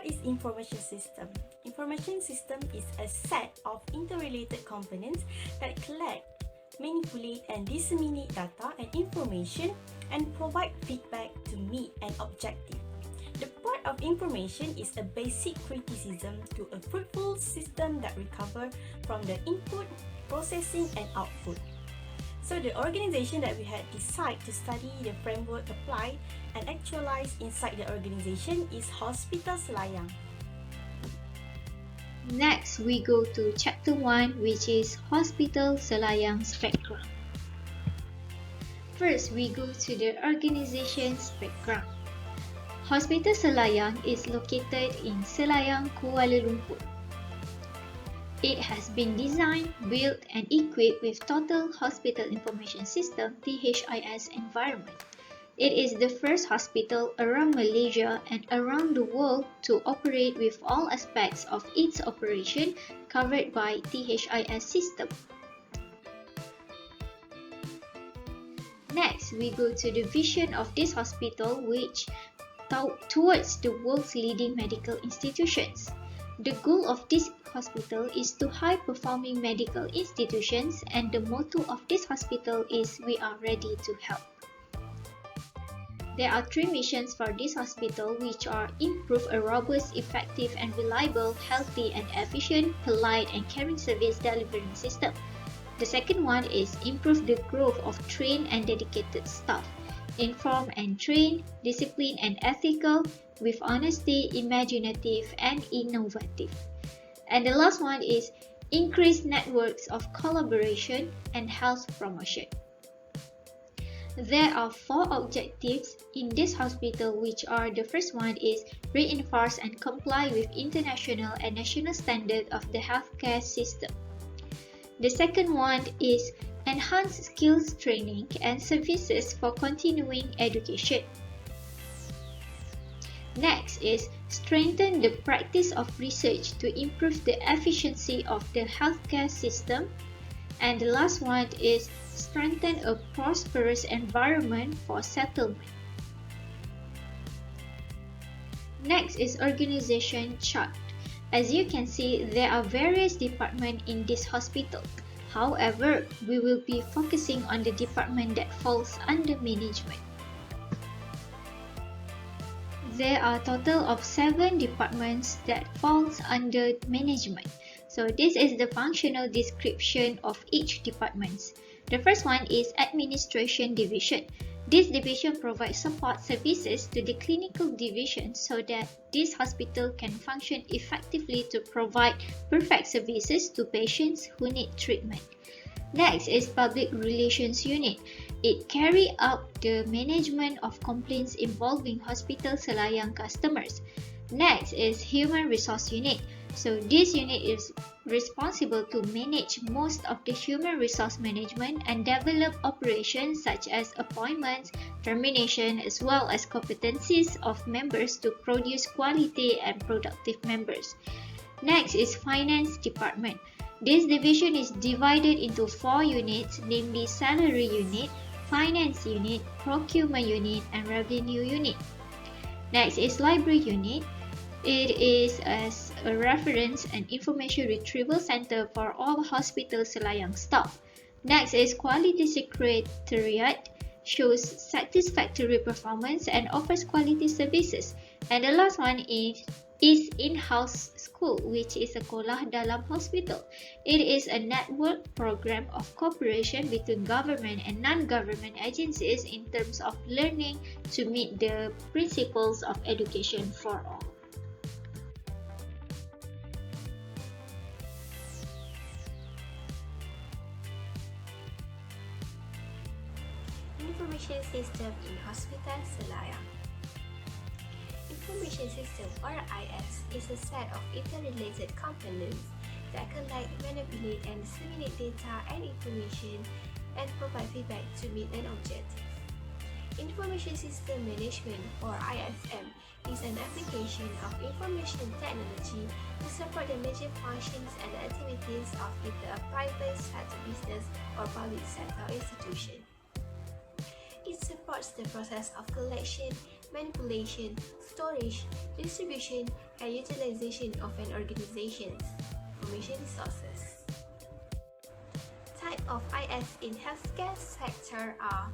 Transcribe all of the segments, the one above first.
is information system? Information system is a set of interrelated components that collect, manipulate and disseminate data and information and provide feedback to meet an objective. The part of information is a basic criticism to a fruitful system that recover from the input, processing and output. So the organization that we had decided to study the framework applied and actualized inside the organization is Hospital Selayang. Next, we go to Chapter 1, which is Hospital Selayang's background. First, we go to the organization's background. Hospital Selayang is located in Selayang, Kuala Lumpur. It has been designed, built and equipped with Total Hospital Information System (THIS) environment. It is the first hospital around Malaysia and around the world to operate with all aspects of its operation covered by THIS system. Next, we go to the vision of this hospital, which towards the world's leading medical institutions. The goal of this hospital is to high-performing medical institutions, and the motto of this hospital is "We are ready to help." There are 3 missions for this hospital, which are improve a robust, effective and reliable, healthy and efficient, polite and caring service delivery system. The second one is improve the growth of trained and dedicated staff, inform and train, disciplined and ethical, with honesty, imaginative and innovative. And the last one is increase networks of collaboration and health promotion. There are 4 objectives in this hospital, which are: the first one is reinforce and comply with international and national standard of the healthcare system. The second one is enhance skills training and services for continuing education. Next is strengthen the practice of research to improve the efficiency of the healthcare system. And the last one is strengthen a prosperous environment for settlement. Next is organization chart. As you can see, there are various departments in this hospital. However, we will be focusing on the department that falls under management. There are a total of 7 departments that falls under management. So this is the functional description of each department. The first one is Administration Division. This division provides support services to the clinical division so that this hospital can function effectively to provide perfect services to patients who need treatment. Next is Public Relations Unit. It carries out the management of complaints involving Hospital Selayang customers. Next is Human Resource Unit. So this unit is responsible to manage most of the human resource management and develop operations such as appointments, termination, as well as competencies of members to produce quality and productive members. Next is Finance Department. This division is divided into 4 units, namely Salary Unit, Finance Unit, Procurement Unit, and Revenue Unit. Next is Library Unit. It is as a reference and information retrieval center for all Hospital Selayang staff. Next is Quality Secretariat, shows satisfactory performance and offers quality services. And the last one is in-house school, which is sekolah dalam hospital. It is a network program of cooperation between government and non-government agencies in terms of learning to meet the principles of education for all. Information System in Hospital Selayang. Information System, or IS, is a set of interrelated components that collect, manipulate and disseminate data and information and provide feedback to meet an objective. Information System Management, or ISM, is an application of information technology to support the major functions and activities of either a private sector business or public sector institution. It supports the process of collection, manipulation, storage, distribution, and utilization of an organization's information resources. Type of IS in healthcare sector are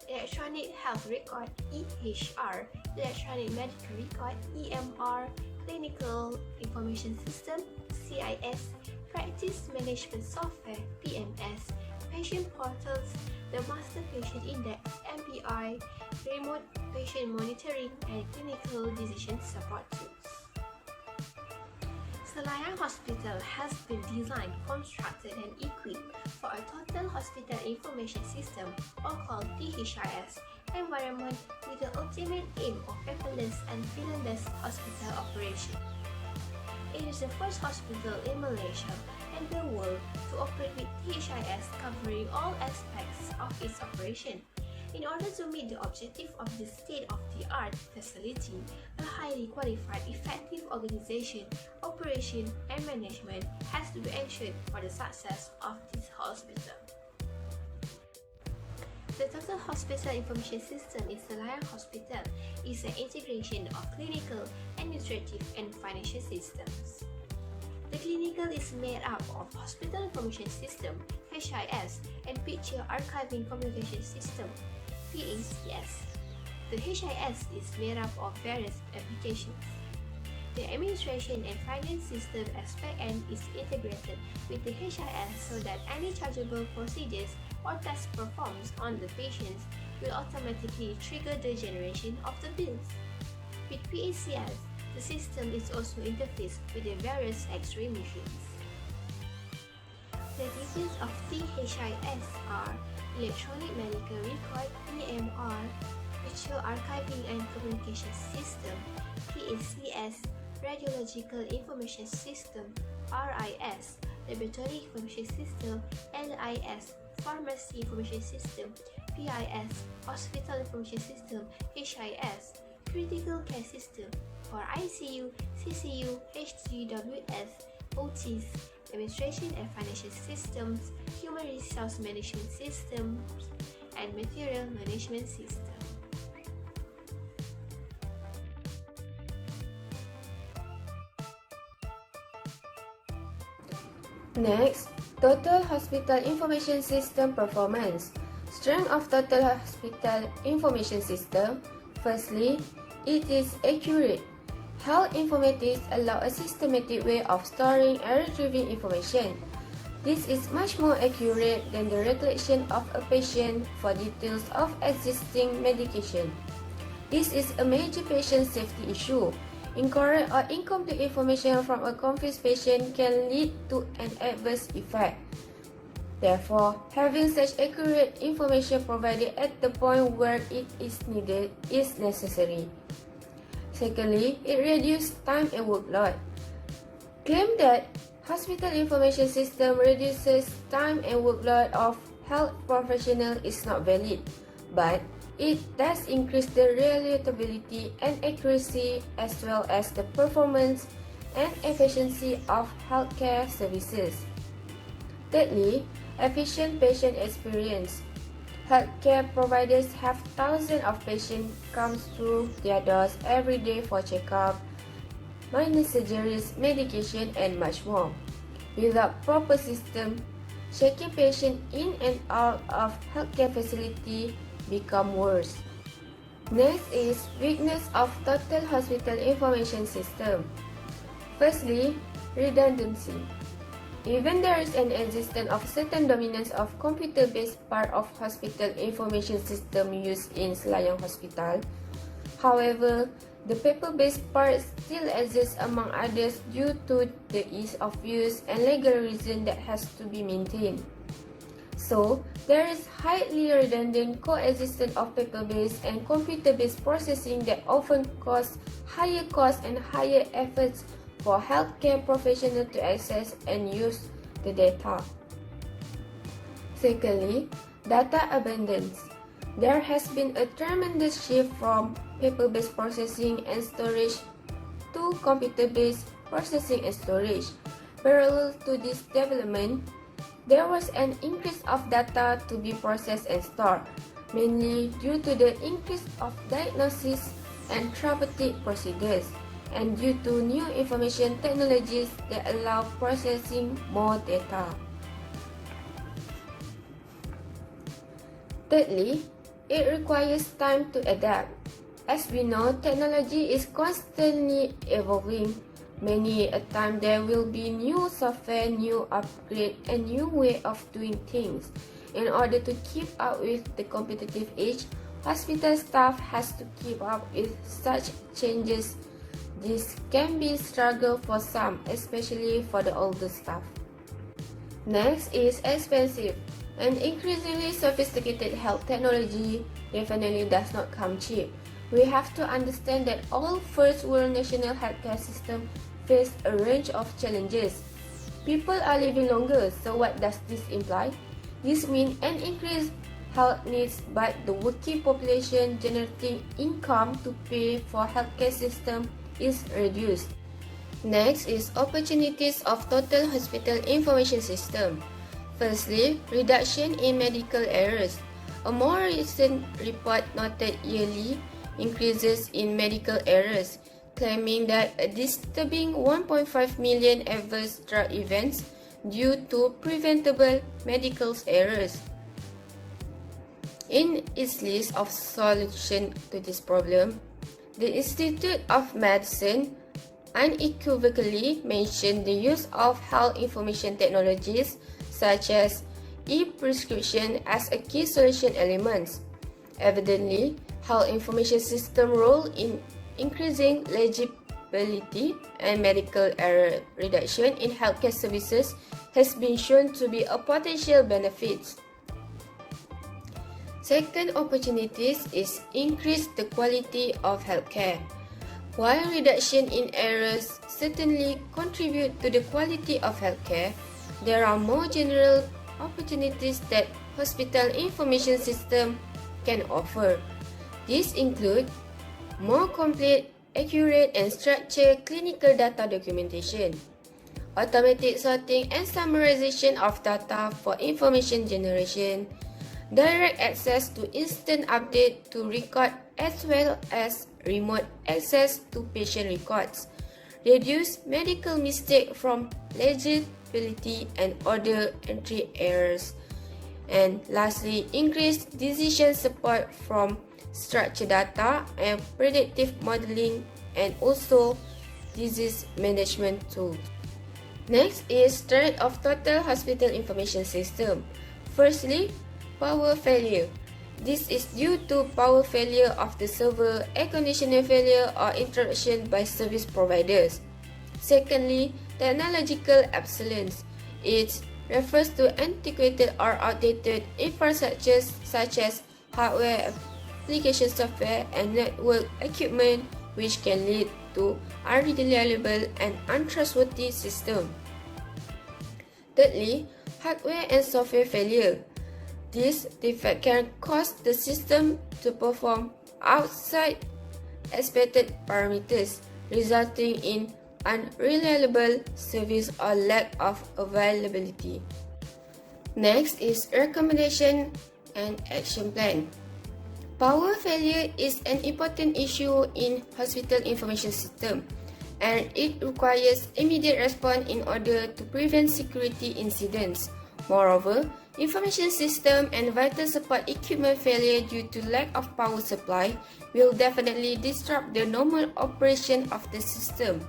Electronic Health Record (EHR), Electronic Medical Record (EMR), Clinical Information System (CIS), Practice Management Software (PMS), Patient Portals, the Master Patient Index (MPI), Remote Patient Monitoring, and Clinical Decision Support Tools. Selayang Hospital has been designed, constructed, and equipped for a Total Hospital Information System, or called THIS, environment with the ultimate aim of paperless and villainless hospital operation. It is the first hospital in Malaysia and the world to operate with THIS, covering all aspects of its operation. In order to meet the objective of the state-of-the-art facility, a highly qualified, effective organization, operation, and management has to be ensured for the success of this hospital. The Total Hospital Information System in Selayang Hospital is an integration of clinical, administrative, and financial systems. The clinical is made up of Hospital Information System (HIS) and Picture Archiving Communication System (PACS). The HIS is made up of various applications. The administration and finance system as back-end is integrated with the HIS so that any chargeable procedures or tasks performed on the patients will automatically trigger the generation of the bills. With PACS, the system is also interfaced with the various X-ray machines. The details of THIS are Electronic Medical Record (EMR), Virtual Archiving and Communication System (PACS), Radiological Information System (RIS), Laboratory Information System (LIS), Pharmacy Information System (PIS), Hospital Information System (HIS), Critical Care System for ICU, CCU, HGWS, OTs, Administration and Financial Systems, Human Resource Management Systems, and Material Management System. Next, Total Hospital Information System Performance. Strength of Total Hospital Information System. Firstly, it is accurate. Health informatics allow a systematic way of storing and retrieving information. This is much more accurate than the recollection of a patient for details of existing medication. This is a major patient safety issue. Incorrect or incomplete information from a confused patient can lead to an adverse effect. Therefore, having such accurate information provided at the point where it is needed is necessary. Secondly, it reduces time and workload. Claim that hospital information system reduces time and workload of health professionals is not valid, but it does increase the reliability and accuracy as well as the performance and efficiency of healthcare services. Thirdly, efficient patient experience. Healthcare providers have thousands of patients come through their doors every day for checkup, minor surgeries, medication, and much more. Without proper system, checking patients in and out of healthcare facility become worse. Next is weakness of Total Hospital Information System. Firstly, redundancy. Even there is an existence of certain dominance of computer-based part of hospital information system used in Selayang Hospital. However, the paper-based part still exists among others due to the ease of use and legal reason that has to be maintained. So, there is highly redundant coexistence of paper-based and computer-based processing that often cause higher costs and higher efforts for healthcare professionals to access and use the data. Secondly, data abundance. There has been a tremendous shift from paper-based processing and storage to computer-based processing and storage. Parallel to this development, there was an increase of data to be processed and stored. mainly due to the increase of diagnosis and therapeutic procedures, and due to new information technologies that allow processing more data. Thirdly, it requires time to adapt. As we know, technology is constantly evolving. Many a time there will be new software, new upgrade, and new way of doing things. In order to keep up with the competitive age, hospital staff has to keep up with such changes. This can be a struggle for some, especially for the older staff. Next is expensive. An increasingly sophisticated health technology definitely does not come cheap. We have to understand that all first world national healthcare systems face a range of challenges. People are living longer, so what does this imply? This means an increased health needs, but the working population generating income to pay for healthcare system is reduced. Next is opportunities of total hospital information system. Firstly, reduction in medical errors. A more recent report noted yearly increases in medical errors, claiming that a disturbing 1.5 million adverse drug events due to preventable medical errors. In its list of solutions to this problem, the Institute of Medicine unequivocally mentioned the use of health information technologies such as e-prescription as a key solution element. Evidently, health information system role in increasing legibility and medical error reduction in healthcare services has been shown to be a potential benefit. Second opportunities is increase the quality of healthcare. While reduction in errors certainly contribute to the quality of healthcare, there are more general opportunities that hospital information system can offer. These include more complete, accurate, and structured clinical data documentation, automatic sorting and summarization of data for information generation, direct access to instant update to record as well as remote access to patient records, reduce medical mistake from legibility and order entry errors, and lastly, increase decision support from structured data and predictive modeling, and also disease management tools. Next is strength of total hospital information system. Firstly, power failure. This is due to power failure of the server, air conditioner failure, or interruption by service providers. Secondly, technological obsolescence. It refers to antiquated or outdated infrastructures such as hardware, application software, and network equipment, which can lead to unreliable and untrustworthy system. Thirdly, hardware and software failure. This defect can cause the system to perform outside expected parameters, resulting in unreliable service or lack of availability. Next is recommendation and action plan. Power failure is an important issue in hospital information system, and it requires immediate response in order to prevent security incidents. Moreover, information system and vital support equipment failure due to lack of power supply will definitely disrupt the normal operation of the system,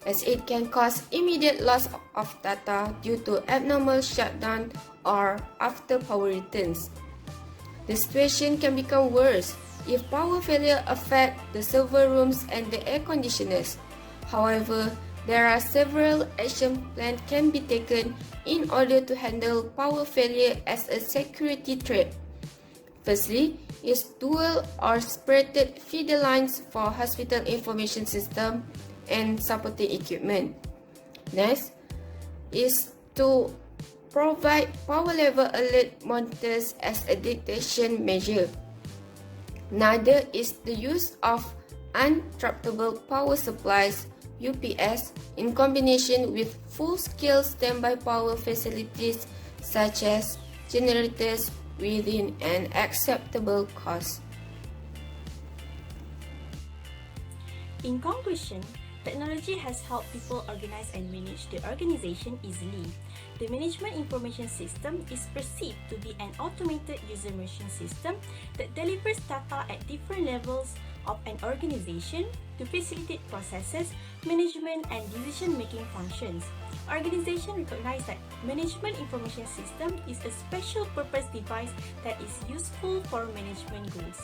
as it can cause immediate loss of data due to abnormal shutdown or after power returns. The situation can become worse if power failure affects the server rooms and the air conditioners. However, there are several action plans can be taken in order to handle power failure as a security threat. Firstly, is dual or separated feeder lines for hospital information system and supporting equipment. Next is to provide power level alert monitors as a detection measure. Another is the use of uninterruptible power supplies UPS in combination with full-scale standby power facilities such as generators, within an acceptable cost. In conclusion, technology has helped people organize and manage their organization easily. The management information system is perceived to be an automated user machine system that delivers data at different levels of an organization to facilitate processes, management, and decision-making functions. Organizations recognize that management information system is a special purpose device that is useful for management goals.